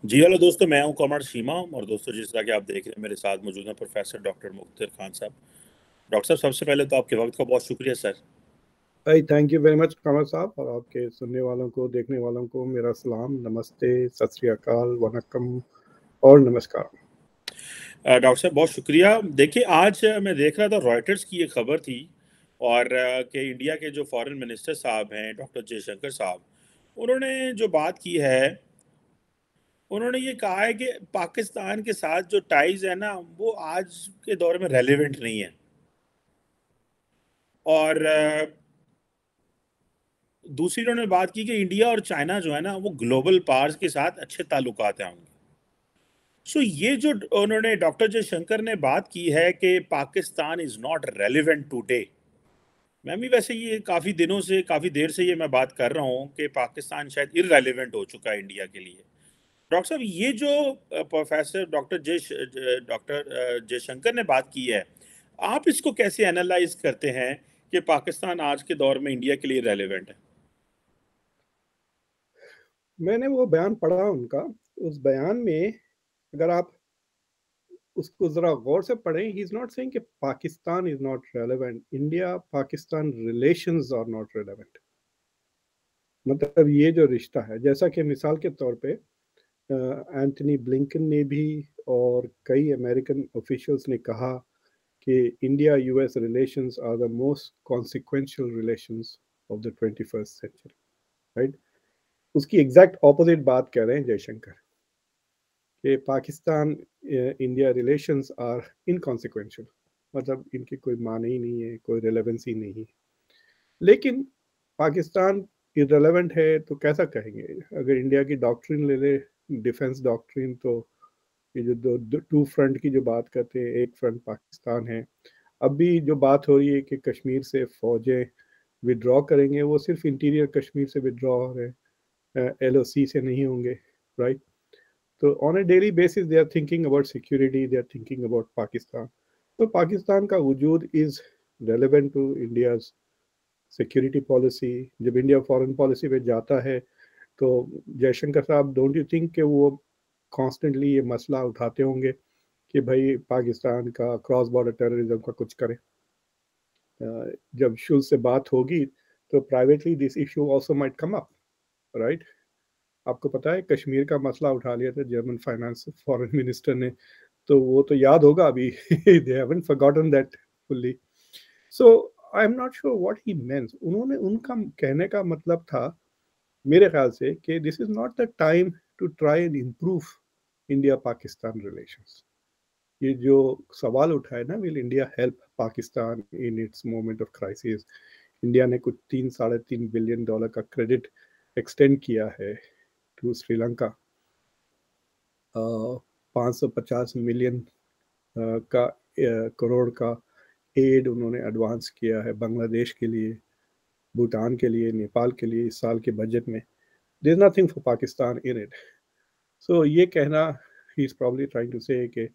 जी hello दोस्तों, मैं हूं कमर शीमा। और दोस्तों, जिस तरह कि आप देख रहे हैं, मेरे साथ मौजूद हैं प्रोफेसर डॉक्टर मुख्तर खान साहब। डॉक्टर साहब, सबसे पहले तो आपके वक्त का बहुत शुक्रिया सर। भाई थैंक यू वेरी मच कमर साहब। और आपके सुनने वालों को देखने वालों को मेरा सलाम, नमस्ते, सत श्री अकाल, वनक्कम और नमस्कार। डॉक्टर साहब, बहुत शुक्रिया। देखिए, आज मैं देख रहा था, रॉयटर्स की एक खबर थी और कि इंडिया के जो फॉरेन मिनिस्टर साहब हैं, डॉक्टर जयशंकर साहब, उन्होंने जो बात की है, उन्होंने ये कहा है कि पाकिस्तान के साथ जो टाइज है ना, वो आज के दौर में रेलेवेंट नहीं है। और दूसरी उन्होंने बात की कि इंडिया और चाइना जो है ना, वो ग्लोबल पावर्स के साथ अच्छे ताल्लुकात हैं उनके। सो ये जो उन्होंने डॉक्टर जयशंकर ने बात की है कि Pakistan is not relevant today. मैं भी वैसे ये काफ़ी दिनों से, काफ़ी देर से ये मैं बात कर रहा हूँ कि पाकिस्तान शायद इररेलेवेंट हो चुका है इंडिया के लिए। डॉक्टर साहब, ये जो प्रोफेसर डॉक्टर जयशंकर ने बात की है, आप इसको कैसे एनालाइज करते हैं कि पाकिस्तान आज के दौर में इंडिया के लिए रेलिवेंट है? मैंने वो बयान पढ़ा उनका। उस बयान में अगर आप उसको जरा गौर से पढ़ें, ही इज नॉट सेइंग कि Pakistan is not relevant, India Pakistan relations are not relevant. मतलब ये जो रिश्ता है, जैसा कि मिसाल के तौर पे एंथनी ब्लिंकन ने भी और कई अमेरिकन ऑफिशियल्स ने कहा कि India US relations are the most consequential relations of the 21st century, right. उसकी एग्जैक्ट ऑपोजिट बात कह रहे हैं जयशंकर कि Pakistan India relations are inconsequential. मतलब इनकी कोई माने ही नहीं है, कोई रिलेवेंसी नहीं है। लेकिन पाकिस्तान इररेलेवेंट है तो कैसा कहेंगे? अगर इंडिया की डॉक्ट्रिन ले ले, डिफेंस डॉक्ट्रिन, तो ये जो टू फ्रंट की जो बात करते हैं, एक फ्रंट पाकिस्तान है। अब भी जो बात हो रही है कि कश्मीर से फौजें विड्रॉ करेंगे, वो सिर्फ इंटीरियर कश्मीर से विड्रॉ हो रहे हैं, एलओसी से नहीं होंगे, राइट। तो on a daily basis they are thinking about security, they are thinking about Pakistan. तो पाकिस्तान का वजूद is relevant to India's security policy. जब इंडिया फॉरेन पॉलिसी पे जाता है तो जयशंकर साहब, डोंट यू थिंक कि वो कॉन्स्टेंटली ये मसला उठाते होंगे कि भाई पाकिस्तान का क्रॉस बॉर्डर टेररिज्म का कुछ करें? जब शुल से बात होगी तो privately this issue also might come up, right. आपको पता है कश्मीर का मसला उठा लिया था जर्मन फाइनेंस फॉरेन मिनिस्टर ने, तो वो तो याद होगा अभी। They haven't forgotten that fully. So I am not sure what he means. उन्होंने, उनका कहने का मतलब था मेरे ख्याल से कि this is not the time to try and improve India Pakistan relations. ये जो सवाल उठा है ना, will India help Pakistan in its moment of crisis. India ने कुछ 3-3.5 बिलियन डॉलर का क्रेडिट एक्सटेंड किया है टू श्रीलंका। 550 मिलियन का करोड़ का एड उन्होंने एडवांस किया है बांग्लादेश के लिए, भूटान के लिए, नेपाल के लिए इस साल के बजट में। There is nothing for Pakistan in it. So ये कहना, he is probably trying to say कि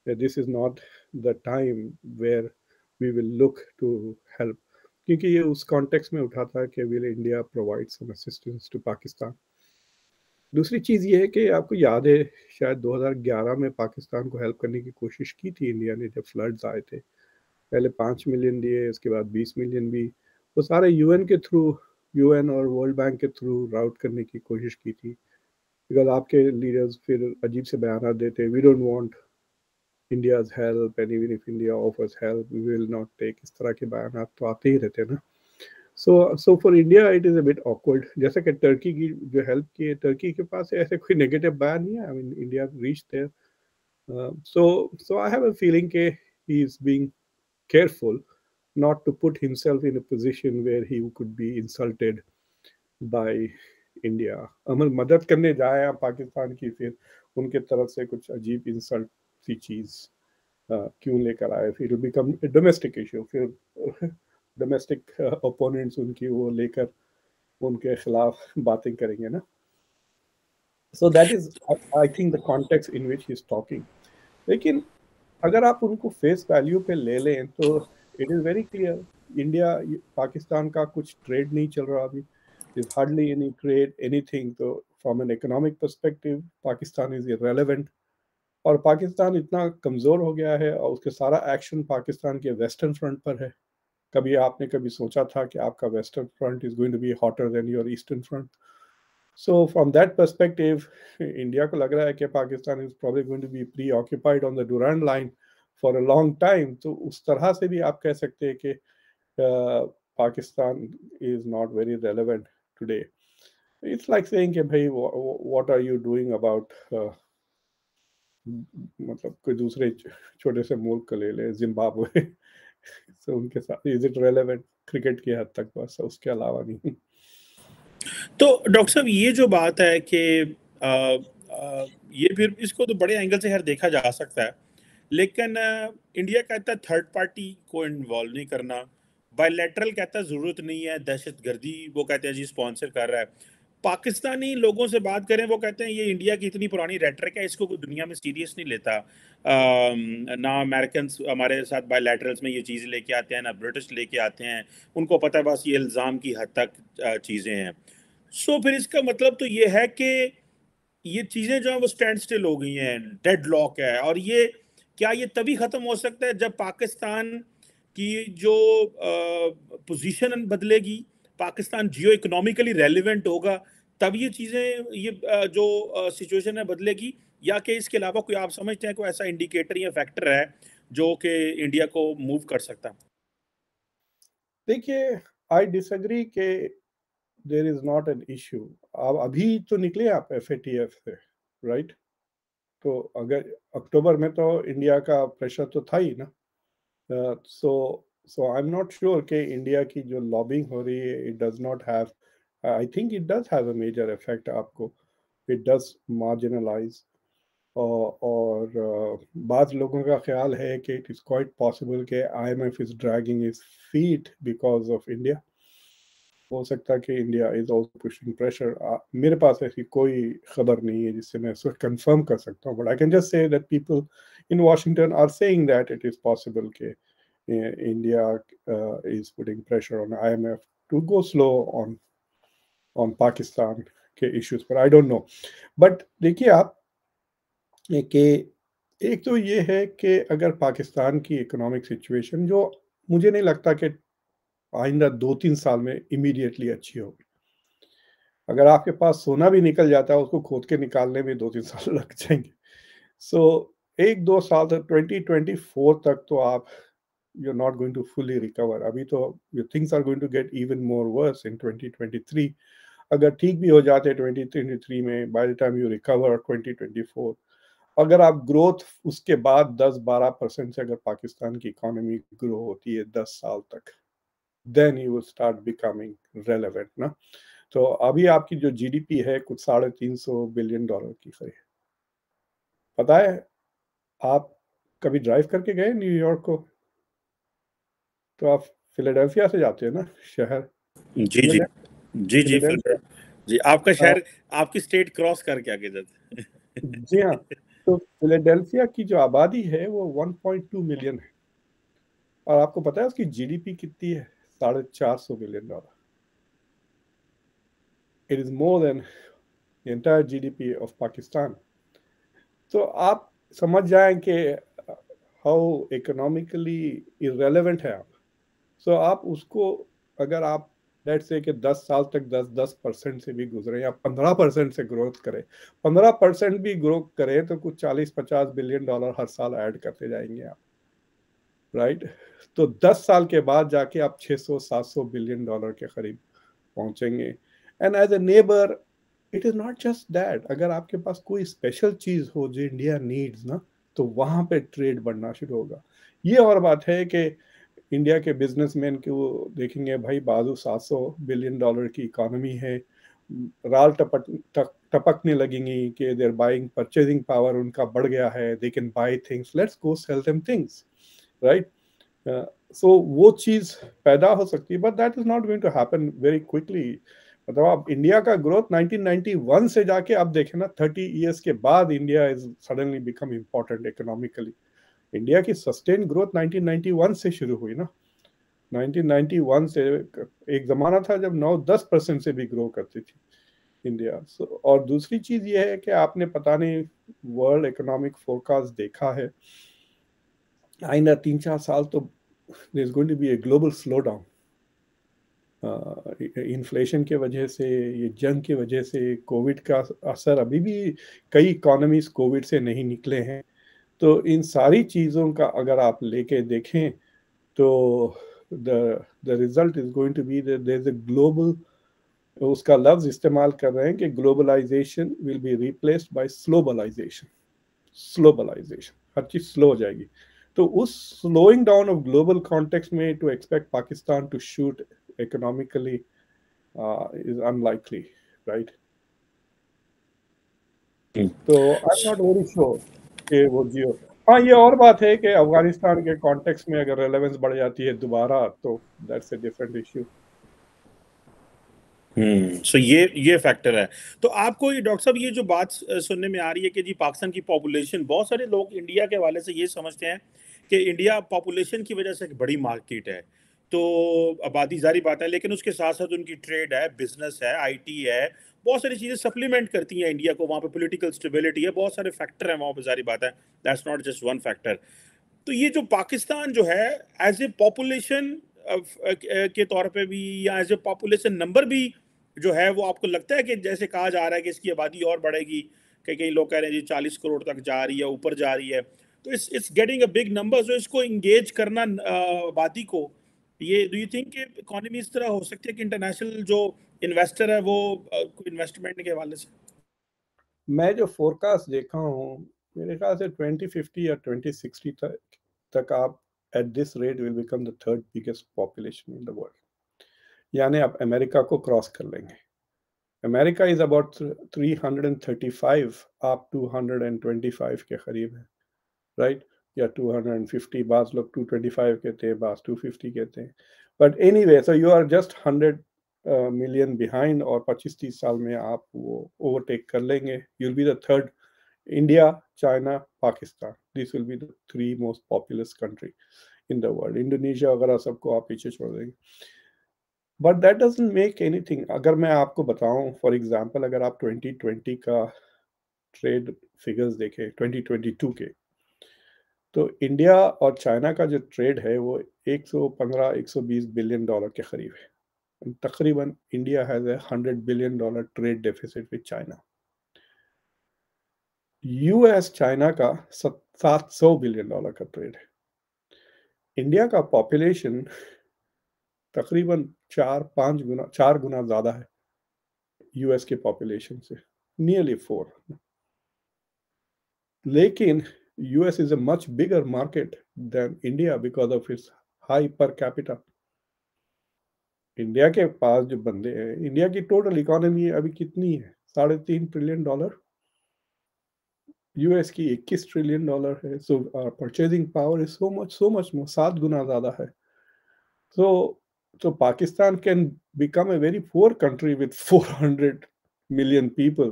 this is not the time where we will look to help, क्योंकि ये उस कॉन्टेक्स्ट में उठा था कि will India provide some assistance to Pakistan. दूसरी चीज़ ये है कि आपको याद है शायद 2011 में पाकिस्तान को हेल्प करने की कोशिश की थी इंडिया ने, जब फ्लड्स आए थे। पहले 5 मिलियन दिए, उसके बाद 20 मिलियन भी। वो सारे यूएन के थ्रू, यूएन और वर्ल्ड बैंक के थ्रू राउट करने की कोशिश की थी। बिकॉज आपके लीडर्स फिर अजीब से बयान देते, we don't want India's help and even if India offers help we will not take. इस तरह के बयान तो आते ही रहते हैं ना। So for India it is a bit awkward. जैसे कि टर्की की जो हेल्प की है, टर्की के पास ऐसे कोई नेगेटिव बयान नहीं है। I mean India reach there. So I have a feeling that he is being careful not to put himself in a position where he could be insulted by India. अमल मदद करने जाए आप पाकिस्तान की, फिर उनके तरफ से कुछ अजीब इंसल्ट सी चीज़ क्यों लेकर आए? फिर बिकम डोमेस्टिक इशू, फिर डोमेस्टिक ओपोनेंट्स उनकी वो लेकर उनके खिलाफ बातें करेंगे ना। सो that is I think the context in which he is talking. लेकिन अगर आप उनको फेस वैल्यू पे ले लें तो it is very clear, India Pakistan का कुछ ट्रेड नहीं चल रहा अभी। Is hardly any trade anything. तो from an economic perspective Pakistan is irrelevant, और पाकिस्तान इतना कमज़ोर हो गया है और उसके सारा एक्शन पाकिस्तान के वेस्टर्न फ्रंट पर है। कभी आपने कभी सोचा था कि आपका western front is going to be hotter than your eastern front? So from that perspective India को लग रहा है कि Pakistan is probably going to be preoccupied on the Durand line for a long time. तो उस तरह से भी आप कह सकते हैं कि Pakistan is not very relevant today. It's like saying कि भाई what are you doing about, मतलब कोई दूसरे छोटे से मुल्क को ले ले, जिम्बाब्वे तो उनके साथ इज इट रेलेवेंट? क्रिकेट की हद तक बस, उसके अलावा नहीं। तो डॉक्टर साहब ये जो बात है कि ये फिर इसको तो बड़े एंगल से खैर देखा जा सकता है, लेकिन इंडिया कहता है थर्ड पार्टी को इन्वॉल्व नहीं करना, बायलैटरल कहता है ज़रूरत नहीं है, दहशतगर्दी वो कहते हैं जी स्पॉन्सर कर रहा है। पाकिस्तानी लोगों से बात करें वो कहते हैं ये इंडिया की इतनी पुरानी रेटरिक है, इसको कोई दुनिया में सीरियस नहीं लेता। ना अमेरिकन हमारे साथ बायलैटरल्स में ये चीज़ लेके आते हैं, ना ब्रिटिश लेके आते हैं, उनको पता है बस ये इल्ज़ाम की हद तक चीज़ें हैं। सो फिर इसका मतलब तो ये है कि ये चीज़ें जो हैं वो स्टैंड स्टिल हो गई हैं, डेड लॉक है, और ये क्या ये तभी ख़त्म हो सकता है जब पाकिस्तान की जो पोजीशन बदलेगी, पाकिस्तान जियो इकोनॉमिकली रेलिवेंट होगा, तब ये चीज़ें ये जो सिचुएशन है बदलेगी, या कि इसके अलावा कोई आप समझते हैं कोई ऐसा इंडिकेटर या फैक्टर है जो कि इंडिया को मूव कर सकता है? देखिए, आई डिसएग्री के there is not an issue. अब अभी तो निकले आप FATF से, राइट? तो अगर अक्टूबर में तो इंडिया का प्रेशर तो था ही ना। So so I am not sure कि इंडिया की जो लॉबिंग हो रही है it does not have, I think it does have a major effect आपको, इट डज मार्जिनलाइज। और बाद लोगों का ख्याल है कि इट इज़ क्वाइट पॉसिबल कि IMF is dragging is feet because of India. हो सकता है कि India is also pushing pressure. मेरे पास ऐसी कोई खबर नहीं है जिससे मैं इसको कंफर्म कर सकता हूँ, but I can just say that people in Washington are saying that it is possible कि India is putting pressure on IMF to go slow on Pakistan के इश्यूज पर। आई डोंट नो, बट देखिए आप कि एक तो ये है कि अगर पाकिस्तान की इकोनॉमिक सिचुएशन, जो मुझे नहीं लगता कि आइंदा 2-3 साल में इमीडिएटली अच्छी होगी। अगर आपके पास सोना भी निकल जाता है, उसको खोद के निकालने में 2-3 साल लग जाएंगे। सो 1-2 साल तक, 2024 तक तो आप you are not going to fully recover. अभी तो things are going to get even more worse in 2023। अगर ठीक भी हो जाते 2023 में, by the time you recover 2024, अगर आप ग्रोथ उसके बाद 10-12% से अगर पाकिस्तान की इकोनॉमी ग्रो होती है 10 साल तक, then you will start becoming relevant ना। तो अभी आपकी जो GDP है कुछ $350 बिलियन की है। पता है, आप कभी ड्राइव करके गए न्यूयॉर्क को? तो आप फिलाडेल्फिया से जाते हैं ना शहर, जी जी जी जी फिलाडेल्फिया। जी, आपका शहर आपकी स्टेट क्रॉस करके आगे जाते हैं। जी हाँ, तो फिलाडेल्फिया की जो आबादी है वो 1.2 मिलियन है, और आपको पता है उसकी GDP कितनी है? $450 billion. It is more than the entire GDP of Pakistan. तो आप समझ जाएं कि हाउ इकोनॉमिकली इररेलेवेंट है आप। सो आप उसको, अगर आप लेट्स से कि 10 साल तक 10% से भी गुजरे या 15% से ग्रोथ करे, 15% भी ग्रो करे तो कुछ 40-50 बिलियन डॉलर हर साल ऐड करते जाएंगे आप, राइट? तो 10 साल के बाद जाके आप 600-700 बिलियन डॉलर के करीब पहुंचेंगे। And as a neighbour it is not just that, अगर आपके पास कोई स्पेशल चीज हो जो इंडिया नीड्स ना, तो वहां पे ट्रेड बढ़ना शुरू होगा। ये और बात है कि इंडिया के बिजनेसमैन के वो देखेंगे भाई बाजू 700 बिलियन डॉलर की इकोनॉमी है, राल टपकने लगेंगी कि देयर बाइंग परचेजिंग पावर उनका बढ़ गया है, they can buy things, let's go sell them things, right? So वो चीज पैदा हो सकती है, but that is not going to happen very quickly. मतलब आप इंडिया का ग्रोथ 1991 से जाके आप देखें ना, 30 इयर्स के बाद India is suddenly become important economically. India की सस्टेन ग्रोथ 1991 से शुरू हुई ना। 1991 से एक जमाना था जब 9-10% से भी ग्रो करती थी, इंडिया। और दूसरी चीज ये है कि आपने पता नहीं वर्ल्ड इकोनॉमिक फोरकास्ट देखा है, आइंदा 3-4 साल तो there is going to be a global slowdown. Inflation के वजह से, ये जंग की वजह से, कोविड का असर, अभी भी कई इकोनॉमीज कोविड से नहीं निकले हैं। तो इन सारी चीज़ों का अगर आप लेके देखें तो the result is going to be there is a global, उसका लफ्ज इस्तेमाल कर रहे हैं कि globalization will be replaced by slowbalization. Slowbalization, हर चीज स्लो हो जाएगी। तो उस slowing down of global context में to expect Pakistan to shoot economically is unlikely, right? तो I am not very sure कि वो जियो। हाँ, ये और बात है कि अफगानिस्तान के कॉन्टेक्स्ट में अगर रेलेवेंस बढ़ जाती है दोबारा तो दैट्स अ डिफरेंट इश्यू। सो ये फैक्टर है। तो आपको ये डॉक्टर साहब, ये जो बात सुनने में आ रही है कि जी पाकिस्तान की पॉपुलेशन, बहुत सारे लोग इंडिया के हवाले से ये समझते हैं कि इंडिया पॉपुलेशन की वजह से एक बड़ी मार्केट है, तो आबादी जारी बात है, लेकिन उसके साथ साथ उनकी ट्रेड है, बिजनेस है, आईटी है, बहुत सारी चीज़ें सप्लीमेंट करती हैं इंडिया को। वहाँ पे पॉलिटिकल स्टेबिलिटी है, बहुत सारे फैक्टर हैं वहाँ पे, जारी बात है, that's not just one factor. तो ये जो पाकिस्तान जो है एज ए पॉपुलेशन के तौर पे भी, या एज ए पॉपुलेशन नंबर भी जो है, वो आपको लगता है कि जैसे कहा जा रहा है कि इसकी आबादी और बढ़ेगी, कई कई लोग कह रहे हैं जी 40 करोड़ तक जा रही है, ऊपर जा रही है, तो it's getting a big number, जो इसको इंगेज करना आबादी को, ये डू यू थिंक कि इकोनॉमी इस तरह हो सकती है कि इंटरनेशनल जो इन्वेस्टर है वो इन्वेस्टमेंट के हवाले से? मैं जो फोरकास्ट देखा हूँ, मेरे ख्याल से 2050 या 2060 तक आप at this rate will become the third biggest population in the world. यानी आप अमेरिका को क्रॉस कर लेंगे। अमेरिका इज अबाउट 335, आप 225 के करीब है, राइट? या 250, बाज लोग 225 कहते हैं, बाज 250 कहते हैं। But anyway, so you are just 100 million behind, और 25-30 साल में आप वो ओवरटेक कर लेंगे। You will be the third. India, China, Pakistan, this will be the 3 most populous country in the world. Indonesia वगैरह सबको आप पीछे छोड़ देंगे। But that doesn't make anything. अगर मैं आपको बताऊं, फॉर एग्जांपल, अगर आप 2020 का ट्रेड फिगर्स देखें 2022 के, तो इंडिया और चाइना का जो ट्रेड है वो 115-120 बिलियन डॉलर के करीब है। तकरीबन India has a $100 billion trade deficit with China. US China का 700 बिलियन डॉलर का ट्रेड है। इंडिया का पॉपुलेशन तकरीबन 4 गुना ज्यादा है यूएस के पॉपुलेशन से, नियरली 4। लेकिन US is a much bigger market than India because of its high per capita. India के पास जो बंदे हैं, इंडिया की टोटल इकोनॉमी अभी कितनी है? $3.5 ट्रिलियन। यूएस की $21 ट्रिलियन है। So purchasing power is so much 7 गुना ज्यादा है। So Pakistan can become a very poor country with 400 million people.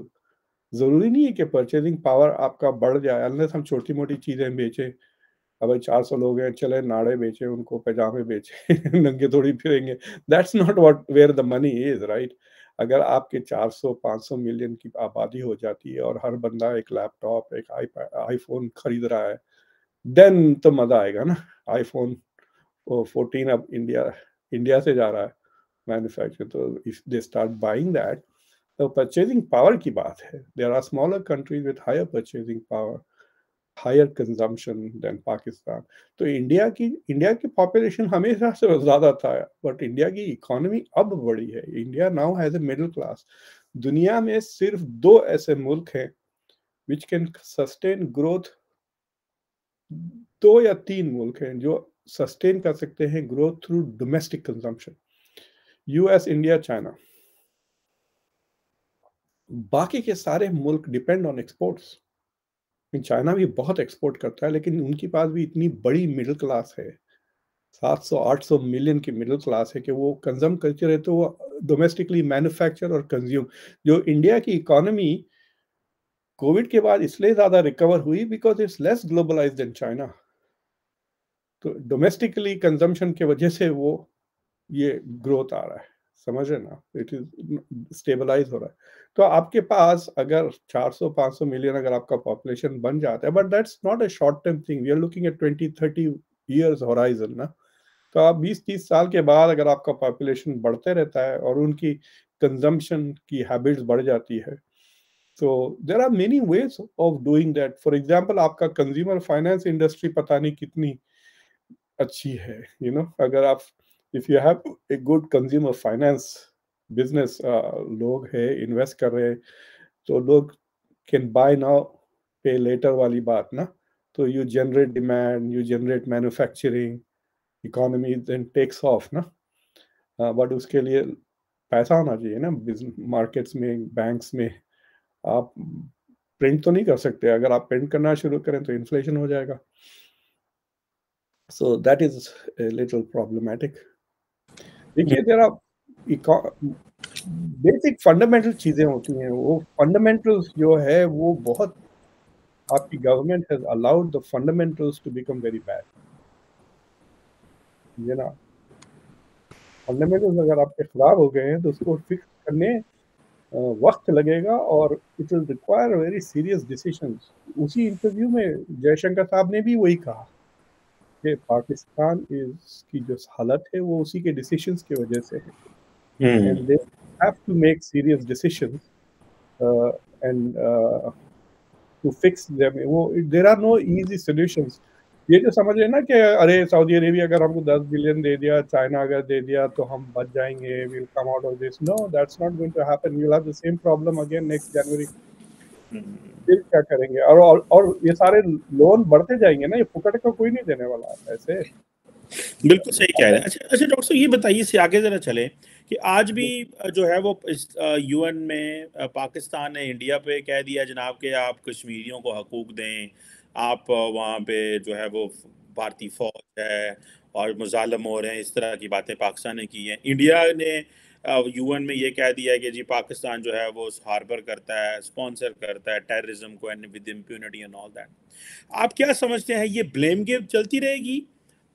जरूरी नहीं है कि परचेजिंग पावर आपका बढ़ जाए, अनलेस हम छोटी मोटी चीजें बेचें। अब 400 लोग हैं, चले नाड़े बेचे, उनको पैजामे बेचे नंगे थोड़ी फिरेंगे। That's not what where the money is, right? अगर आपके 400-500 मिलियन की आबादी हो जाती है और हर बंदा एक लैपटॉप, एक आईफोन खरीद रहा है, देन तो मजा आएगा ना। आईफोन 14 अब इंडिया से जा रहा है मैन्युफैक्चर, तो if they start buying that, तो परचेजिंग पावर की बात है। There are smaller countries with higher purchasing power, higher consumption than Pakistan. तो इंडिया की पॉपुलेशन हमेशा से ज्यादा था, बट इंडिया की इकोनॉमी अब बढ़ी है। India now has a middle class. दुनिया में सिर्फ 2 ऐसे मुल्क हैं विच कैन सस्टेन ग्रोथ, 2 या 3 मुल्क हैं जो सस्टेन कर सकते हैं growth through domestic consumption, US, India, China. बाकी के सारे मुल्क डिपेंड ऑन एक्सपोर्ट्स। चाइना भी बहुत एक्सपोर्ट करता है, लेकिन उनके पास भी इतनी बड़ी मिडिल क्लास है, 700-800 मिलियन की मिडिल क्लास है कि वो कंज्यूम करते रहे, तो वो डोमेस्टिकली मैन्युफैक्चर और कंज्यूम। जो इंडिया की इकोनॉमी कोविड के बाद इसलिए ज्यादा रिकवर हुई because it's less globalised than China. तो डोमेस्टिकली कंजम्पशन की वजह से वो ये ग्रोथ आ रहा है। समझ रहे ना, इट इज स्टेबलाइज हो रहा है। तो आपके पास अगर 400-500 मिलियन अगर आपका पॉपुलेशन बन जाता है, but that's not a short term thing, we are looking at 20-30 years horizon ना। तो आप 20-30 साल के बाद अगर आपका पॉपुलेशन बढ़ते रहता है और उनकी कंजम्पशन की हैबिट्स बढ़ जाती है, तो there are many ways of doing that. For example आपका कंज्यूमर फाइनेंस इंडस्ट्री पता नहीं कितनी अच्छी है, अगर आप, if you have a good consumer finance business, लोग है इन्वेस्ट कर रहे हैं, तो लोग can buy now pay later वाली बात ना। तो you generate demand, you generate manufacturing, economy then takes off ना। बट उसके लिए पैसा होना चाहिए ना, बिजनेस मार्केट्स में, बैंक्स में। आप प्रिंट तो नहीं कर सकते, अगर आप प्रिंट करना शुरू करें तो इन्फ्लेशन हो जाएगा। So that is a little problematic. देखिए जरा, बेसिक फंडामेंटल चीजें होती हैं, वो फंडामेंटल्स जो है वो बहुत, आपकी government has allowed the fundamentals to become very bad, ये ना। फंडामेंटल्स अगर आपके खराब हो गए हैं तो उसको फिक्स करने वक्त लगेगा, और it will require very serious decisions. उसी इंटरव्यू में जयशंकर साहब ने भी वही कहा कि पाकिस्तान की जो हालत है वो उसी के डिसीजंस की वजह से है, and they have to make serious decisions, and to fix them. वो there are no easy solutions. ये जो समझ रहे हैं ना कि अरे सऊदी अरेबिया अगर हमको 10 बिलियन दे दिया, चाइना अगर दे दिया तो हम बच जाएंगे, we'll come out of this. No, that's not going to happen. You'll have the same problem again next January. फिर क्या करेंगे? और ये सारे लोन बढ़ते जाएंगे ना, ये फुकट का कोई नहीं देने वाला पैसे। बिल्कुल सही कह रहे हैं। अच्छा अच्छा डॉक्टर साहब, ये बताइए, इससे आगे जरा चले कि आज भी जो है वो इस यूएन में पाकिस्तान ने इंडिया पे कह दिया जनाब कि आप कश्मीरियों को हकूक दें, आप वहाँ पे जो है वो भारतीय फौज है और मुजालम हो रहे हैं, इस तरह की बातें पाकिस्तान ने की हैं। इंडिया ने यूएन में ये कह दिया है कि जी पाकिस्तान जो है वो हार्बर करता है, स्पॉन्सर करता है टेररिज्म को and with impunity and all that. आप क्या समझते हैं, ये ब्लेम गेम चलती रहेगी?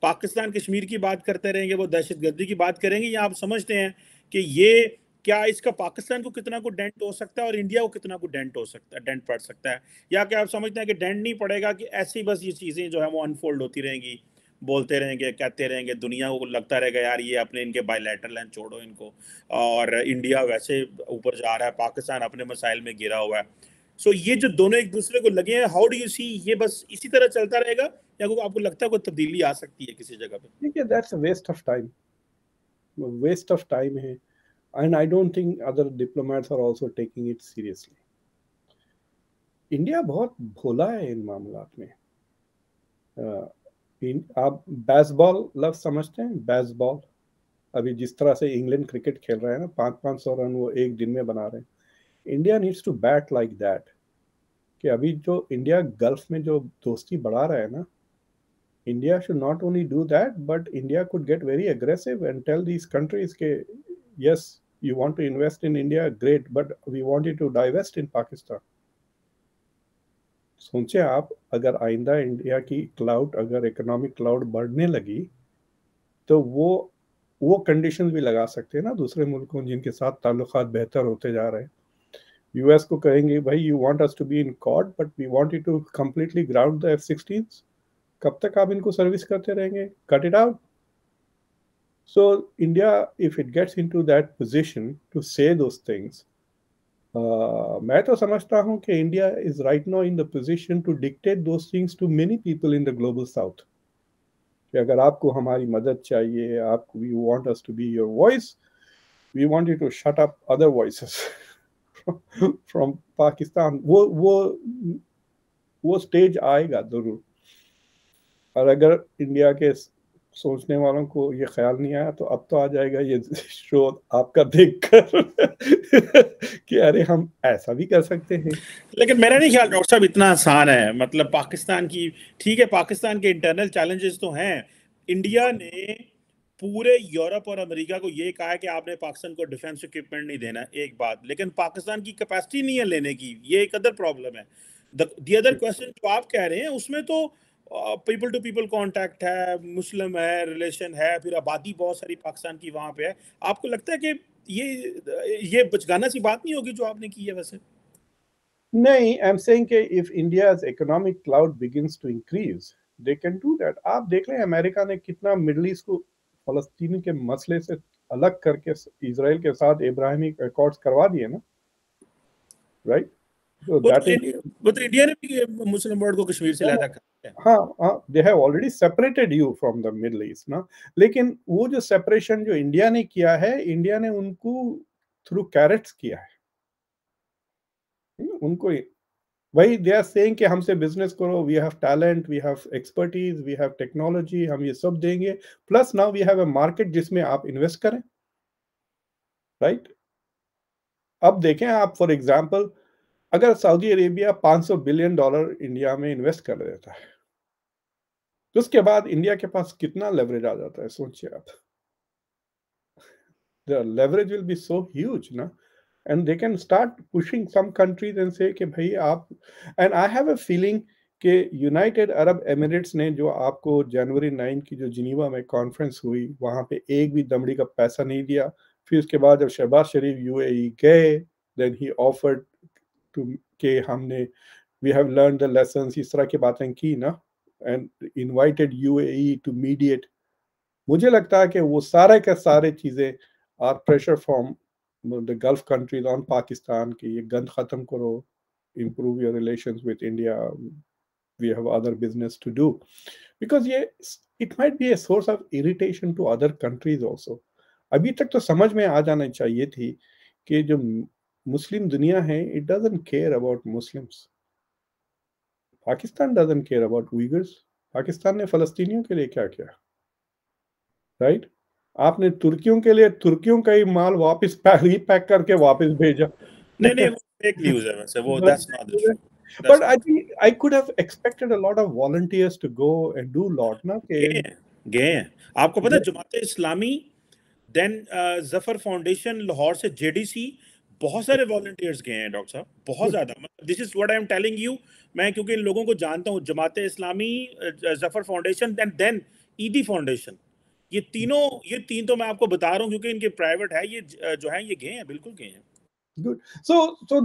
पाकिस्तान कश्मीर की बात करते रहेंगे, वो दहशतगर्दी की बात करेंगे, या आप समझते हैं कि ये क्या इसका पाकिस्तान को कितना को डेंट हो सकता है और इंडिया को कितना को डेंट हो सकता है, डेंट पड़ सकता है? या क्या आप समझते हैं कि डेंट नहीं पड़ेगा, कि ऐसी बस ये चीज़ें जो है वो अनफोल्ड होती रहेंगी, बोलते रहेंगे, कहते रहेंगे, दुनिया को लगता रहेगा यार ये अपने इनके बायलैटरल हैं, छोड़ो इनको, और इंडिया वैसे ऊपर जा रहा है, पाकिस्तान अपने मसाइल में गिरा हुआ है। सो ये जो दोनों एक दूसरे को लगे हैं, हाउ डू यू सी, ये बस इसी तरह चलता रहेगा या आपको लगता है कोई तब्दीली आ सकती है किसी जगह पे? ठीक है, that's a waste of time, waste of time है, and I don't think other diplomats are also taking it seriously. India बहुत भोला है इन मामलात में। आप बेसबॉल लफ्ज समझते हैं? बेसबॉल, अभी जिस तरह से इंग्लैंड क्रिकेट खेल रहा है ना, 500-500 रन वो एक दिन में बना रहे हैं। India needs to bat like that, कि अभी जो इंडिया गल्फ में जो दोस्ती बढ़ा रहा है ना, India should not only do that, but India could get very aggressive and tell these countries that yes, you want to invest in India, great, but we want you to divest in Pakistan. सोचें आप, अगर आइंदा India की cloud, अगर economic cloud बढ़ने लगी, तो वो कंडीशन भी लगा सकते हैं ना दूसरे मुल्कों जिनके साथ ताल्लुकात बेहतर होते जा रहे हैं। यूएस को कहेंगे भाई you want us to be in cord, but we want you to completely ground the F-16s। कब तक आप इनको सर्विस करते रहेंगे? Cut it out. So India, if it gets into that position to say those things, मैं तो समझता हूँ कि India is right now in the position to dictate those things to many people in the global south. कि अगर आपको हमारी मदद चाहिए, आपको we want us to be your voice, we want you to shut up other voices from Pakistan. वो stage आएगा जरूर, और अगर इंडिया के सोचने वालों को ये ख्याल नहीं आया तो अब तो आ जाएगा ये शो आपका देखकर कि अरे हम ऐसा भी कर सकते हैं। लेकिन मेरा नहीं ख्याल डॉक्टर साहब इतना आसान है। मतलब पाकिस्तान की, ठीक है, पाकिस्तान के इंटरनल चैलेंजेस तो हैं। इंडिया ने पूरे यूरोप और अमेरिका को ये कहा है कि आपने पाकिस्तान को डिफेंस इक्विपमेंट नहीं देना, एक बात, लेकिन पाकिस्तान की कैपेसिटी नहीं है लेने की, ये एक अदर प्रॉब्लम है। द अदर क्वेश्चन जो आप कह रहे हैं उसमें तो पीपल टू पीपल कांटेक्ट है, मुस्लिम है, रिलेशन है, फिर आबादी बहुत सारी पाकिस्तान की वहां पे है। आपको लगता है कि ये बचगाना सी बात नहीं होगी जो आपने की है वैसे? नहीं, आई एम सेइंग कि if India's economic clout begins to increase, they can do that. आप देख लें अमेरिका ने कितना मिडल ईस्ट को फलस्तीन के मसले से अलग करके इसराइल के साथ इब्राहिमिक अकॉर्ड्स करवा दिए ना, राइट? So वो that तो is, वो तो इंडिया ने भी मुस्लिम वर्ल्ड को कश्मीर से अलग कर दिया है। हाँ हाँ, they have already separated you from the middle east ना। लेकिन वो जो सेपरेशन जो इंडिया ने किया है, इंडिया ने उनको थ्रू कैरेट्स किया है। उनको वही दे आर सेइंग कि हमसे बिजनेस करो, we have talent, we have expertise, we have technology, हम ये सब देंगे, plus now we have a market जिसमें आप इन्वेस्ट करें, राइट? अब देखें आप, फॉर एग्जांपल, अगर सऊदी अरेबिया $500 बिलियन इंडिया में इन्वेस्ट कर देता है, तो उसके बाद इंडिया के पास कितना लेवरेज आ जाता है, सोचिए आप। The leverage will be so huge, na? And they can start pushing some countries and say कि भाई आप, and I have a feeling कि यूनाइटेड अरब एमिरेट्स ने जो आपको जनवरी 9 की जो जिनीवा में कॉन्फ्रेंस हुई, वहाँ पे एक भी दमड़ी का पैसा नहीं दिया। फिर उसके बाद जब शहबाज शरीफ यूएई गए, देन ही ऑफर्ड टू कि हमने we have learn the lessons, इस तरह की बातें की ना, and invited UAE to mediate. मुझे लगता है कि वो सारे के सारे चीज़ें are pressure from the gulf countries on Pakistan कि ये गंद ख़त्म करो, improve your relations with India, we have other business to do, because ये it might be a source of irritation to other countries also। अभी तक तो समझ में आ जाना चाहिए थी कि जो मुस्लिम दुनिया है, it doesn't care about Muslims। Pakistan doesn't care about Uyghurs। Pakistan ने फ़लस्तीनियों के लिए क्या किया, राइट? आपने तुर्कियों के लिए तुर्कियों का ही माल वापस रीपैक करके वापस भेजा। नहीं, वो फेक न्यूज़ है वैसे, वो that's not the truth. But I think I could have expected a lot of volunteers to go and do lot ना कि गए हैं। आपको पता है जमाते इस्लामी, देन जफर फाउंडेशन लाहौर से जेडीसी, बहुत सारे वॉलंटियर्स गए हैं डॉक्टर साहब, बहुत ज्यादा। This is what I am telling you. मैं क्योंकि इन लोगों को जानता हूँ, जमाते इस्लामी, जफर फाउंडेशन, देन ईदी फाउंडेशन, ये तीन तो मैं आपको बता रहा हूँ क्योंकि इनके प्राइवेट है, ये जो है ये गए हैं, बिल्कुल गए हैं। Good. So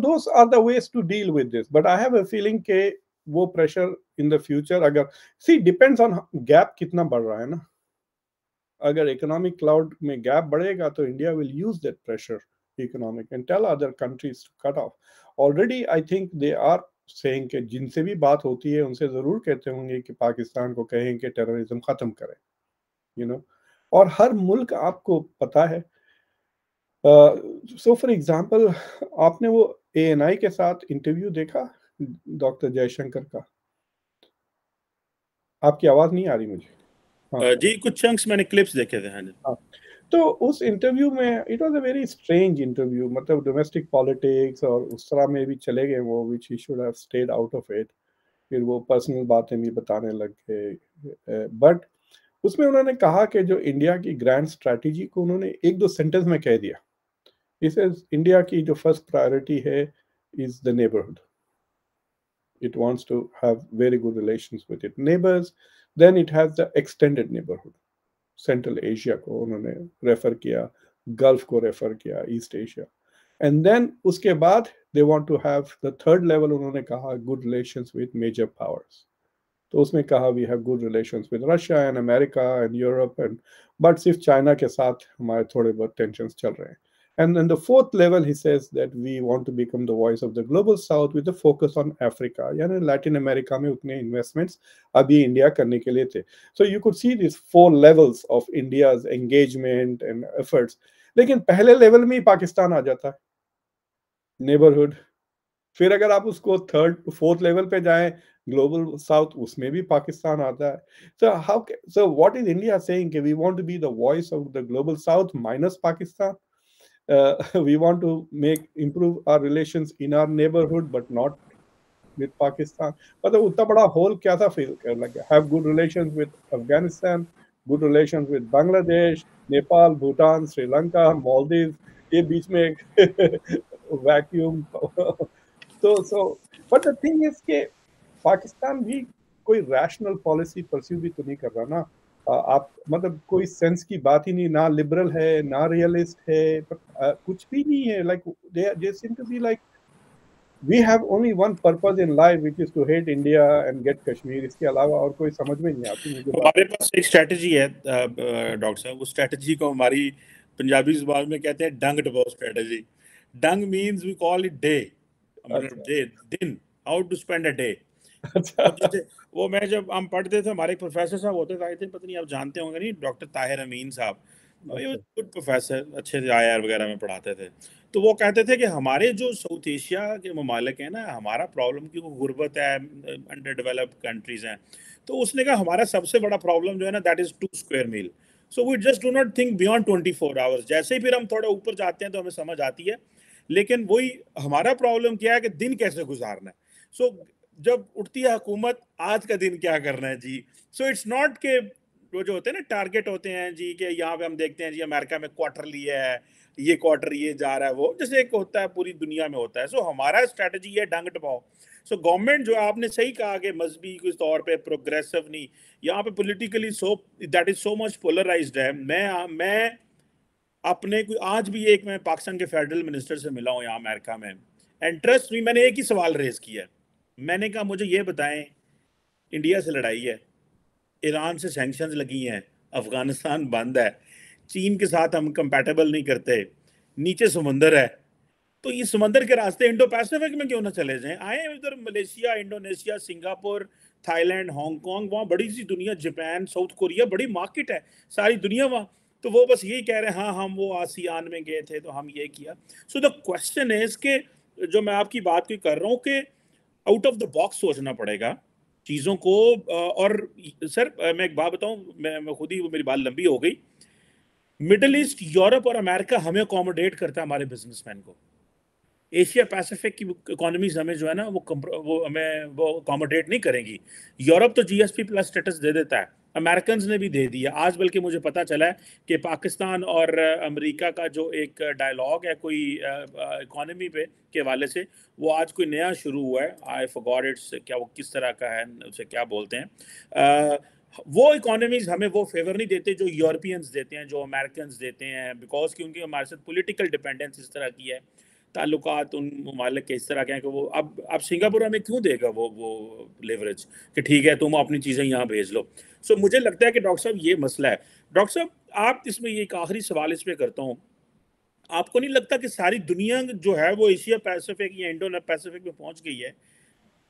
those are the ways to deal with this. But I have a feeling कि वो pressure in the future, अगर see depends on gap कितना बढ़ रहा है ना। अगर economic cloud में gap बढ़ेगा तो India will use that pressure economic and tell other countries to cut off। Already I think they are saying कि जिनसे भी बात होती है उनसे जरूर कहते होंगे कि पाकिस्तान को कहें कि टेररिज्म खत्म करें, you know। और हर मुल्क आपको पता है, सो फॉर एग्जांपल, आपने वो एएनआई के साथ इंटरव्यू देखा डॉक्टर जयशंकर का? आपकी आवाज नहीं आ रही मुझे। हाँ जी, कुछ चंक्स मैंने क्लिप्स देखे थे। हाँ जी। हाँ, तो उस इंटरव्यू में it was a very strange interview, मतलब डोमेस्टिक पॉलिटिक्स और उस तरह में भी चले गए वो, which he should have stayed out of it. फिर वो पर्सनल बातें भी बताने लग गए, बट उसमें उन्होंने कहा कि जो इंडिया की ग्रैंड स्ट्रैटेजी को उन्होंने एक दो सेंटेंस में कह दिया। This is इंडिया की जो फर्स्ट प्रायोरिटी है is the neighborhood। It wants to have very good relations with its neighbors। Then it has the extended neighborhood। Central Asia को उन्होंने रेफर किया, गल्फ को रेफर किया, ईस्ट एशिया। एंड देन उसके बाद they want to have the third level, उन्होंने कहा good relations with major powers. तो उसमें कहा we have good relations with Russia and America and Europe and, but सिर्फ चाइना के साथ हमारे थोड़े बहुत टेंशंस चल रहे हैं। And then the fourth level, he says that we want to become the voice of the global south with a focus on Africa। यानी लैटिन अमेरिका में उतने इन्वेस्टमेंट्स अभी इंडिया करने के लिए थे। So you could see these 4 levels of India's engagement and efforts। लेकिन पहले लेवल में ही पाकिस्तान आ जाता है, नेबरहुड। फिर अगर आप उसको थर्ड फोर्थ लेवल पे जाएं, ग्लोबल साउथ, उसमें भी पाकिस्तान आता है। So what is India saying कि we want to be the voice of the global south minus Pakistan. We want to improve our relations in our neighborhood but not with Pakistan। मतलब उतना बड़ा whole क्या था फील कर लगा। Have good relations with Afghanistan, good relations with Bangladesh, Nepal, Bhutan, Sri Lanka, Maldives, ये बीच में एक vacuum. so but the thing is कि पाकिस्तान भी कोई रैशनल पॉलिसी परस्यू भी तो नहीं कर रहा ना। आप मतलब कोई सेंस की बात ही नहीं, ना लिबरल है ना रियलिस्ट है, कुछ भी नहीं है। Like they seem to be like we have only one purpose in life which is to hate India and get Kashmir. इसके अलावा और कोई समझ में नहीं आती मुझे बात। हमारे पास एक स्ट्रेटजी है डॉक्टर साहब, उस स्ट्रेटजी को हमारी पंजाबी जुबान में कहते हैं डंग डबो स्ट्रेटजी। डंग means we call it day, मतलब अच्छा डे, दिन, how to spend a day. अब अच्छा जैसे वो, मैं जब हम पढ़ते थे, हमारे एक प्रोफेसर साहब होते थे, आई थे, पता नहीं आप जानते होंगे नहीं, डॉक्टर ताहिर अमीन साहब। ये अच्छा गुड प्रोफेसर, अच्छे IR वगैरह में पढ़ाते थे। तो वो कहते थे कि हमारे जो साउथ एशिया के ममालिक हैं ना, हमारा प्रॉब्लम की वो गुर्बत है, अंडर डेवलप्ड कंट्रीज हैं। तो उसने कहा हमारा सबसे बड़ा प्रॉब्लम जो है ना, that is 2 square mile. So we just do not think beyond 24 hours. जैसे ही फिर हम थोड़ा ऊपर जाते हैं तो हमें समझ आती है, लेकिन वही हमारा प्रॉब्लम क्या है कि दिन कैसे गुजारना है। सो जब उठती है हुकूमत, आज का दिन क्या करना है जी। सो इट्स नॉट के वो जो होते हैं ना टारगेट होते हैं जी, कि यहाँ पे हम देखते हैं जी अमेरिका में क्वार्टर लिया है, ये क्वार्टर ये जा रहा है, वो जैसे एक होता है पूरी दुनिया में होता है। सो हमारा स्ट्रैटेजी है डंग टपाओ। सो गवर्नमेंट जो आपने सही कहा कि मजहबी के तौर पे प्रोग्रेसिव नहीं, यहाँ पे politically so that is so much polarised है। मैं अपने कोई आज भी एक, मैं पाकिस्तान के फेडरल मिनिस्टर से मिला हूँ यहाँ अमेरिका में, एंड ट्रस्ट मी, मैंने एक ही सवाल रेज किया है। मैंने कहा मुझे ये बताएं, इंडिया से लड़ाई है, ईरान से सैंक्शंस लगी हैं, अफगानिस्तान बंद है, चीन के साथ हम कंपैटिबल नहीं करते, नीचे समंदर है, तो ये समंदर के रास्ते इंडो पैसिफिक में क्यों ना चले जाएं, आए उधर Malaysia, Indonesia, Singapore, Thailand, Hong Kong, वहाँ बड़ी सी दुनिया, जापान, साउथ कोरिया, बड़ी मार्केट है, सारी दुनिया वहाँ। तो वो बस यही कह रहे हैं, हाँ हम वो आसियान में गए थे तो हम ये किया। सो द क्वेश्चन इज के, जो मैं आपकी बात की कर रहा हूँ कि आउट ऑफ द बॉक्स सोचना पड़ेगा चीज़ों को। और सर मैं एक बात बताऊं, मैं खुद ही, वो मेरी बात लंबी हो गई। मिडल ईस्ट, यूरोप और अमेरिका हमें अकोमोडेट करता है, हमारे बिजनेसमैन को। एशिया पैसिफिक की इकोनॉमीज हमें जो है ना, वो हमें वो अकोमोडेट नहीं करेंगी। यूरोप तो GSP+ स्टेटस दे देता है, अमेरिकन ने भी दे दिया आज। बल्कि मुझे पता चला है कि पाकिस्तान और अमेरिका का जो एक डायलॉग है कोई इकोनॉमी पे के हवाले से, वो आज कोई नया शुरू हुआ है। आई फॉरगॉट इट्स, क्या वो किस तरह का है, उसे क्या बोलते हैं। वो इकोनॉमीज हमें वो फेवर नहीं देते जो यूरोपियंस देते हैं, जो अमेरिकन देते हैं, बिकॉज क्योंकि हमारे साथ पॉलिटिकल डिपेंडेंस इस तरह की है, ताल्लुकात उन ममालिक के इस तरह के हैं कि वो अब सिंगापुर हमें क्यों देगा वो लेवरेज, कि ठीक है तुम अपनी चीज़ें यहाँ भेज लो। सो मुझे लगता है कि डॉक्टर साहब ये मसला है। डॉक्टर साहब, आप इसमें ये एक आखिरी सवाल इस पे करता हूँ, आपको नहीं लगता कि सारी दुनिया जो है वो एशिया पैसिफिक या इंडो पैसिफिक में पहुंच गई है?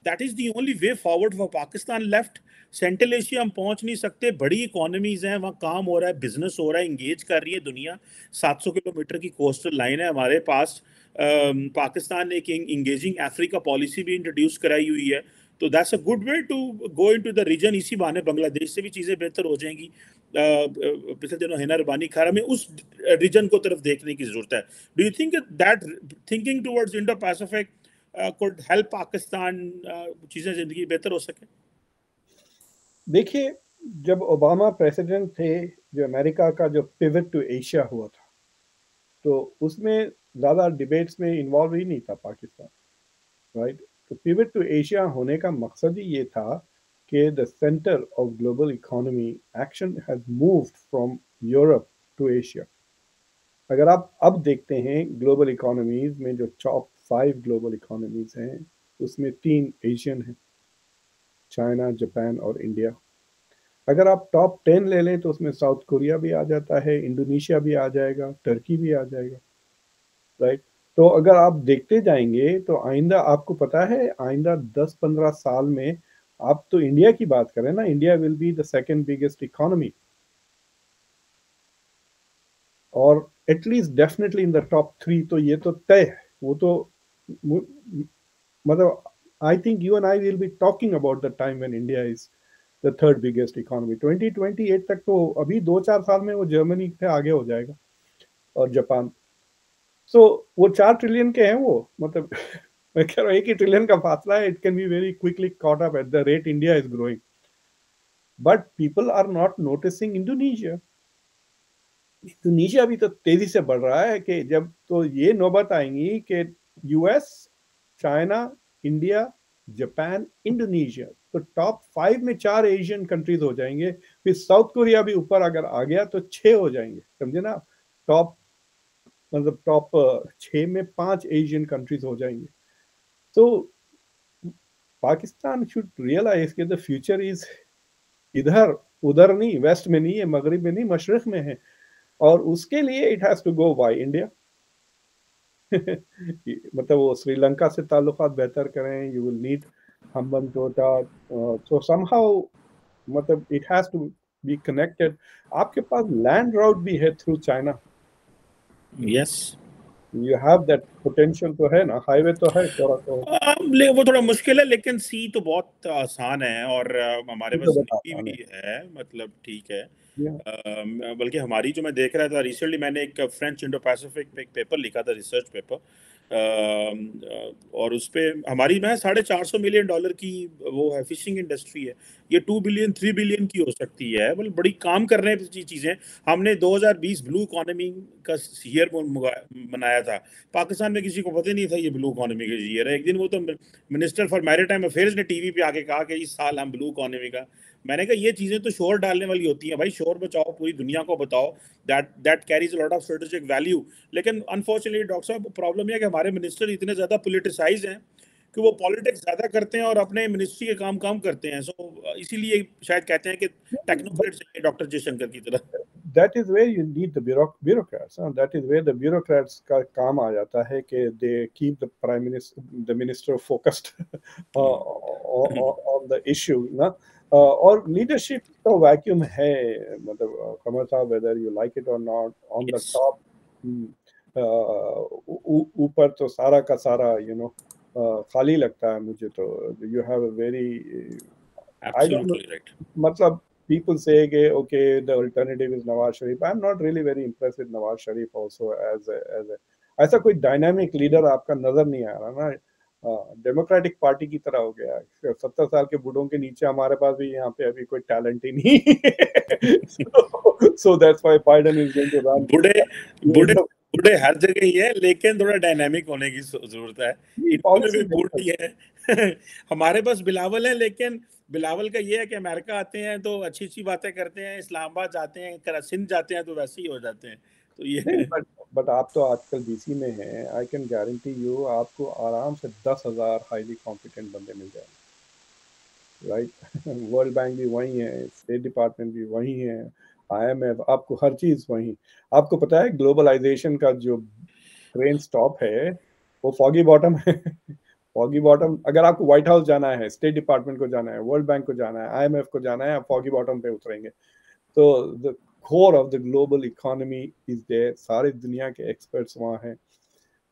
That is the only way forward for Pakistan left. Central Asia हम पहुंच नहीं सकते, बड़ी इकोनॉमीज हैं वहाँ, काम हो रहा है, बिजनेस हो रहा है, इंगेज कर रही है दुनिया। 700 किलोमीटर की कोस्टल लाइन है हमारे पास। पाकिस्तान ने एक इंगेजिंग अफ्रीका पॉलिसी भी इंट्रोड्यूस कराई हुई है। तो that's a good way to go into the region. इसी बहाने बांग्लादेश से भी चीज़ें बेहतर हो जाएंगी। पिछले दिनों हिना रबानी खा रहा, हमें उस रीजन को तरफ देखने की जरूरत है। Do you think that thinking towards Indo Pacific could help Pakistan चीज़ें ज़िंदगी बेहतर हो सके? देखिए, जब ओबामा प्रेसिडेंट थे, जो अमेरिका का जो पिवट टू एशिया हुआ था, तो उसमें ज़्यादा डिबेट्स में इन्वॉल्व ही नहीं था पाकिस्तान, राइट। तो पिवट टू एशिया होने का मकसद ही ये था कि the centre of global economy action has moved from Europe to Asia. अगर आप अब देखते हैं ग्लोबल इकोनॉमीज में, जो टॉप 5 ग्लोबल इकोनॉमीज हैं, उसमें 3 एशियन हैं, चाइना, जापान और इंडिया। अगर आप टॉप 10 ले लें तो उसमें साउथ कोरिया भी आ जाता है, इंडोनेशिया भी आ जाएगा, टर्की भी आ जाएगा, राइट। तो अगर आप देखते जाएंगे तो आइंदा, आपको पता है, आइंदा 10-15 साल में, आप तो इंडिया की बात करें ना, India will be the second biggest economy, और at least definitely in the top 3। तो ये तो तय है, वो तो मतलब I think you and I will be talking about the time when India is the third biggest economy. 2028 तक तो, अभी 2-4 साल में वो जर्मनी से आगे हो जाएगा, और जापान। सो वो 4 ट्रिलियन के हैं वो, मतलब मैं कह रहा हूँ 1 ही ट्रिलियन का फासला है। It can be very quickly caught up at the rate India is growing, but people are not noticing Indonesia. Indonesia भी तो तेजी से बढ़ रहा है, कि जब तो ये नौबत आएंगी कि US, China, India, Japan, Indonesia, तो टॉप 5 में 4 एशियन कंट्रीज हो जाएंगे। फिर साउथ कोरिया भी ऊपर अगर आ गया तो 6 हो जाएंगे, समझे ना। टॉप मतलब टॉप 6 में 5 एशियन कंट्रीज हो जाएंगे। तो पाकिस्तान शुड रियलाइज कि द फ्यूचर इज इधर उधर नहीं, वेस्ट में नहीं है, मगरिब में नहीं, मशरक में है। और उसके लिए it has to go by India. मतलब वो श्रीलंका से ताल्लुकात बेहतर करें, यू विल नीड हम्बनटोटा, तो समहाउ मतलब it has to be connected. आपके पास लैंड राउट भी है through China, yes. You have that potential तो है ना, हाईवे तो है थोड़ा तो। वो थोड़ा मुश्किल है, लेकिन सी तो बहुत आसान है, और हमारे ये तो पास बता नेवी आसान है। भी है, मतलब ठीक है। Yeah. बल्कि हमारी जो मैं देख रहा था रिसेंटली, मैंने एक फ्रेंच इंडो पैसिफिक पे एक पेपर लिखा था, रिसर्च पेपर, और उस पे हमारी में $450 मिलियन की वो है, फिशिंग इंडस्ट्री है। ये 2 बिलियन 3 बिलियन की हो सकती है, मतलब बड़ी काम कर रहे हैं चीजें। हमने 2020 ब्लू इकोनॉमी का ईयर मनाया था। पाकिस्तान में किसी को पता नहीं था ये ब्लू इकोनॉमी का ईयर है। एक दिन वो तो मिनिस्टर फॉर मैरीटाइम अफेयर्स ने टीवी पे आके कहा कि इस साल हम ब्लू इकोनॉमी का। मैंने कहा ये चीजें तो शोर डालने वाली होती हैं भाई, शोर बचाओ, पूरी दुनिया को बताओ, that carries a lot of strategic value. लेकिन अनफॉर्चुनेटली डॉक्टर साहब, प्रॉब्लम यह है कि हमारे मिनिस्टर इतने ज्यादा पोलिटिसाइज हैं कि वो पॉलिटिक्स ज्यादा करते हैं और अपने मिनिस्ट्री के काम काम करते हैं। सो इसीलिए शायद कहते हैं कि But टेक्नोक्रेट्स हैं डॉक्टर जयशंकर की तरह। that is where you need the bureaucrats. That is where the bureaucrats का काम आ जाता है कि they keep the minister focused on the issue ना। और leadership तो vacuum है, मतलब कमर साहब, whether you like it or not, on the yes, top ऊपर तो सारा का सारा खाली लगता है मुझे तो। you have a very I don't know, absolutely right. मतलब people say okay, the alternative is Nawaz Sharif. I'm not really very impressed with Nawaz Sharif also as a ऐसा कोई डायनामिक लीडर आपका नजर नहीं आ रहा ना। डेमोक्रेटिक पार्टी की तरह हो गया है। 70 साल के बूढ़ों के नीचे हमारे पास भी यहाँ पे अभी कोई टैलेंट ही नहीं। so that's why Biden is going to run बूढ़े बूढ़े ये बूढ़े हर जगह ही है, लेकिन थोड़ा डायनामिक होने की जरूरत है। इंडिया में भी पॉलिसी नहीं बूढ़े ही है। हमारे पास बिलावल है, लेकिन बिलावल का ये है कि अमेरिका आते हैं तो अच्छी अच्छी बातें करते हैं, इस्लामाबाद जाते हैं, सिंध जाते हैं तो वैसे ही हो जाते हैं। तो ये नहीं, है। बट आप तो आजकल डीसी में हैं, आई कैन गारंटी यू आपको आराम से 10,000 हाईली कॉम्पिटेंट बंदे मिल जाएंगे, राइट। वर्ल्ड बैंक भी वही है, स्टेट डिपार्टमेंट भी वही है, आईएमएफ, आपको हर चीज वही। आपको पता है ग्लोबलाइजेशन का जो ट्रेन स्टॉप है वो फॉगी बॉटम है। फॉगी बॉटम, अगर आपको व्हाइट हाउस जाना है, स्टेट डिपार्टमेंट को जाना है, वर्ल्ड बैंक को जाना है, आईएमएफ को जाना है, आप फॉगी बॉटम पे उतरेंगे। तो the core of the global economy is there, सारे दुनिया के एक्सपर्ट्स वहाँ हैं।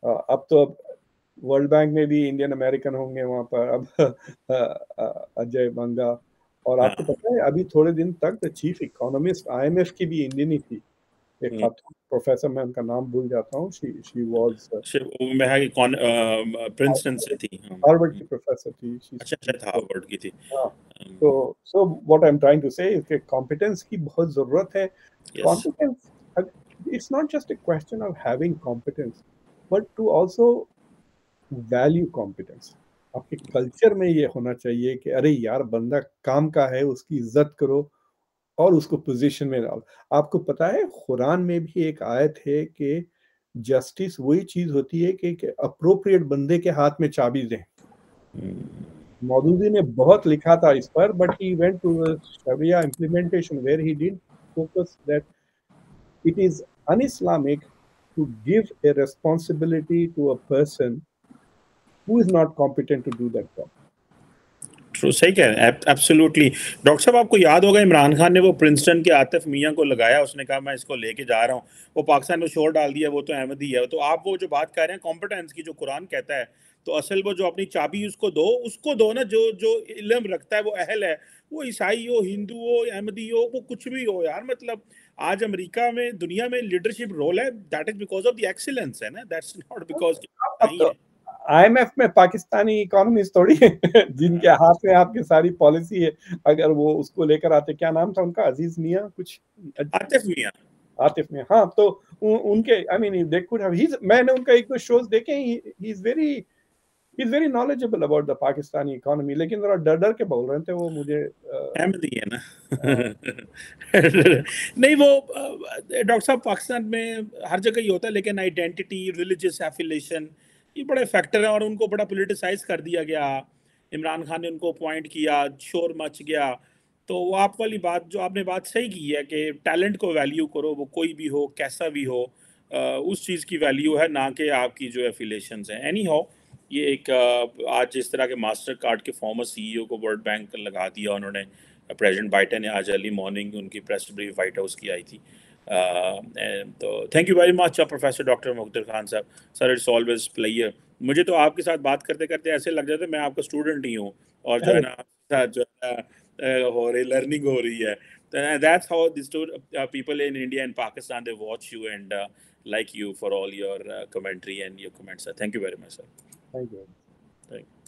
अब वर्ल्ड बैंक में भी इंडियन अमेरिकन होंगे वहाँ पर अब। अजय बंगा। और आपको हाँ, पता है अभी थोड़े दिन तक द चीफ इकोनॉमिस्ट आईएमएफ की भी इंडियन ही थी, एक खातून प्रोफेसर, मैं उनका नाम भूल जाता हूँ, शी वाज मैं है कि कौन प्रिंसटन से थी। हाँ, हार्वर्ड की प्रोफेसर थी। अच्छा अच्छा था, हार्वर्ड की थी। हाँ, so what I'm trying to say is कि कॉम्पिटेंस की बहुत जरूरत है। Yes. Competence, it's not just a question of having competence but to also value competence। आपके कल्चर में ये होना चाहिए कि अरे यार बंदा काम का है, उसकी इज्जत करो और उसको पोजीशन में डालो। आपको पता है कुरान में भी एक आयत है कि जस्टिस वही चीज होती है कि अप्रोप्रिएट बंदे के हाथ में चाबी दें। मौदूदी ने बहुत लिखा था इस पर, बट ही वेंट टू शरिया implementation where he did focus that it is un-Islamic to give a responsibility to a person who is not competent to do that job। True, सही कह रहे हैं, एब्सोल्युटली। डॉक्टर साहब, आपको याद होगा इमरान खान ने वो प्रिंसटन के आतिफ मियां को लगाया, उसने कहा मैं इसको लेके जा रहा हूँ, वो पाकिस्तान में शोर डाल दिया, वो तो अहमदी है। तो आप वो जो बात कर रहे हैं कॉम्पिटेंस की, जो कुरान कहता है, तो असल वो जो अपनी चाबी उसको दो ना, जो जो इल्म रखता है, वो अहल है, वो ईसाई हो, हिंदू हो, अहमदी हो, वो कुछ भी हो यार। मतलब आज अमेरिका में, दुनिया में लीडरशिप रोल है, that is because of the excellence है ना, दैट्स नॉट बिकॉज अब नहीं तो है। आईएमएफ में पाकिस्तानी इकोनॉमिस्ट थोड़ी है जिनके हाथ में आपकी सारी पॉलिसी है। अगर वो उसको लेकर आते, क्या नाम था उनका, अजीज मियां कुछ, आतिफ मियां। आतिफ मियां, हाँ, तो उनके I mean they could have, मैंने उनका एक दो शोज देखे, he is very he is very knowledgeable about the Pakistani economy, लेकिन जरा डर डर के बोल रहे थे वो मुझे। अहमदी है ना। नहीं वो डॉक्टर साहब पाकिस्तान में हर जगह ही होता है, लेकिन आइडेंटिटी, रिलीजियस एफिलिएशन, ये बड़े फैक्टर हैं और उनको बड़ा पोलिटिसाइज कर दिया गया। इमरान खान ने उनको अपॉइंट किया, शोर मच गया। तो वो आप वाली बात जो आपने बात सही की है कि टैलेंट को वैल्यू करो, वो कोई भी हो, कैसा भी हो, उस चीज़ की वैल्यू है, ना कि आपकी जो एफिलिएशंस हैं। एनी हाउ, ये एक आज जिस तरह के मास्टर कार्ड के फॉर्मर सीईओ को वर्ल्ड बैंक लगा दिया उन्होंने, प्रेसिडेंट बाइडेन ने आज अर्ली मॉर्निंग उनकी प्रेस ब्रीफ व्हाइट हाउस की आई थी। तो thank you very much professor doctor Mukhtar Khan sahab. Sir it's always pleasure. मुझे तो आपके साथ बात करते करते ऐसे लग जाता है मैं आपका स्टूडेंट ही हूँ, और जो है ना आपके साथ जो है हो रही लर्निंग हो रही है। That's how the people in India and Pakistan, they watch you and like you for all your commentary and your comments. Sir. Thank you very much, sir. Thank you. Thank you.